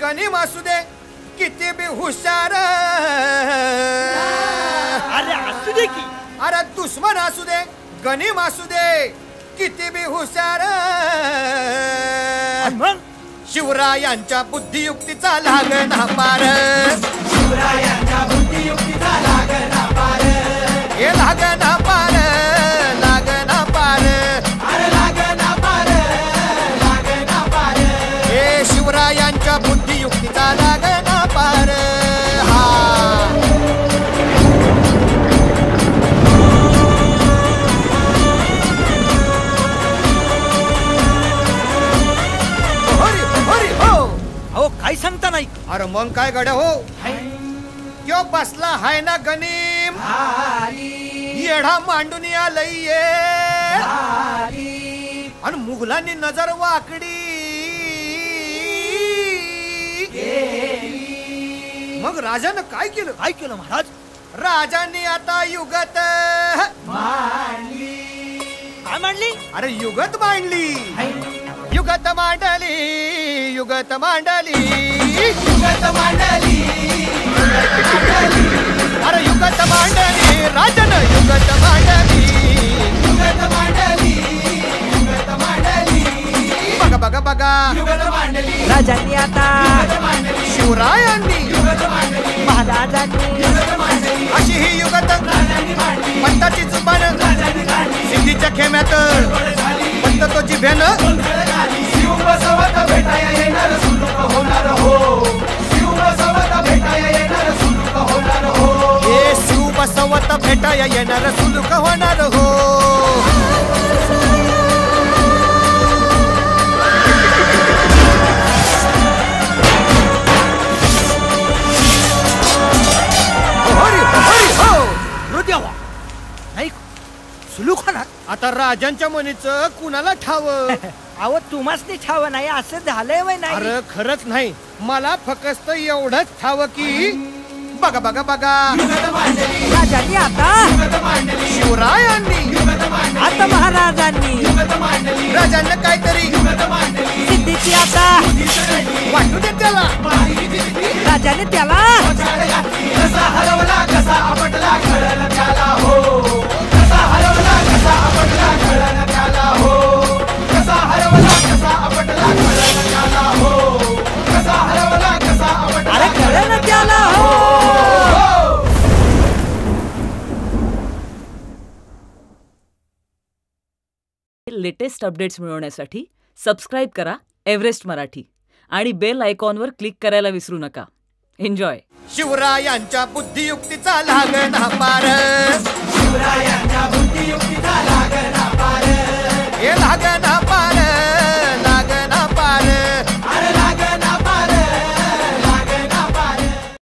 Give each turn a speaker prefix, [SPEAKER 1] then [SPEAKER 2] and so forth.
[SPEAKER 1] गनिम असू दे किती बी हुशार,
[SPEAKER 2] अरे असू दे की,
[SPEAKER 1] अरे दुश्मन असू दे गनिम असू दे किती बी हुशार, शिवरायांच्या बुद्धियुक्तीचा लागना पार,
[SPEAKER 3] शिवरायांच्या बुद्धियुक्तीचा लागना पार,
[SPEAKER 1] हे लागना पार, लागना पार,
[SPEAKER 3] अरे लागना पार, लागना पार,
[SPEAKER 1] हे शिवरायांच्या बुद्धियुक्तीचा लागना पार. हा
[SPEAKER 2] अहो काय सांगता नाही.
[SPEAKER 1] अरे मग काय गड्या हो, क्यों बसला हाय ना गनिम, येढा मांडून आलंय आणि मुघलांनी नजर वाकडी, मग राजानं काय केलं?
[SPEAKER 2] काय केलं महाराज?
[SPEAKER 1] राजांनी आता युगत
[SPEAKER 3] मांडली.
[SPEAKER 2] काय मांडली?
[SPEAKER 1] अरे युगत मांडली, युगत मांडली, युगत मांडली,
[SPEAKER 3] युगत मांडली,
[SPEAKER 1] अरे युगत मांडली, राजानं युगत मांडली,
[SPEAKER 3] युगत मांडली, युगत मांडली,
[SPEAKER 1] बघा बघा बघा,
[SPEAKER 3] युगत मांडली,
[SPEAKER 2] राजांनी आता,
[SPEAKER 3] युगत मांडली,
[SPEAKER 1] शिवरायांनी,
[SPEAKER 3] युगत मांडली,
[SPEAKER 2] महाराजांनी,
[SPEAKER 3] युगत मांडली,
[SPEAKER 1] अशी ही युगत
[SPEAKER 3] राजांनी मांडली,
[SPEAKER 1] पंताची जुबान,
[SPEAKER 3] राजांनी काढली,
[SPEAKER 1] सिद्धीच्या खेम्यात पंत तो जिभेनं
[SPEAKER 3] शिव बसवत भेटाया येणार सुलूक होणार हो, शिव बसवत भेटाया येणार सुलूक होणार हो,
[SPEAKER 1] हे शिव बसवत भेटाया येणार सुलूक होणार हो.
[SPEAKER 2] नाही सुलूक होणार.
[SPEAKER 1] आता राजांच्या मनीचं कुणाला ठाव?
[SPEAKER 2] अहो तुम्हासनी ठाव नाही असं झालंय वय नाही.
[SPEAKER 1] अरे खरंच नाही, मला फक्त एवढंच ठाव की बघा बघा बघा,
[SPEAKER 2] राजांनी आता,
[SPEAKER 1] शिवरायांनी
[SPEAKER 2] आता महाराजांनी,
[SPEAKER 1] राजांना काहीतरी
[SPEAKER 2] सिद्धीची आता
[SPEAKER 1] वाटू दे त्याला,
[SPEAKER 2] राजाने त्याला
[SPEAKER 3] कसा हरवला कसा आपटला कळलं त्याला हो, कसा हरवला कसा आपटला कळलं त्याला हो, कसा हरवला कसा आपटला कळलं त्याला हो, कसा हरवला कसा आपटला,
[SPEAKER 2] अरे कळलं त्याला हो.
[SPEAKER 4] लेटेस्ट अपडेट्स मिळवण्यासाठी सबस्क्राईब करा एव्हरेस्ट मराठी आणि बेल आयकॉनवर क्लिक करायला विसरू नका. एन्जॉय.
[SPEAKER 1] शिवरायांच्या बुद्धियुक्तीचा लागना पार,
[SPEAKER 3] शिवरायांच्या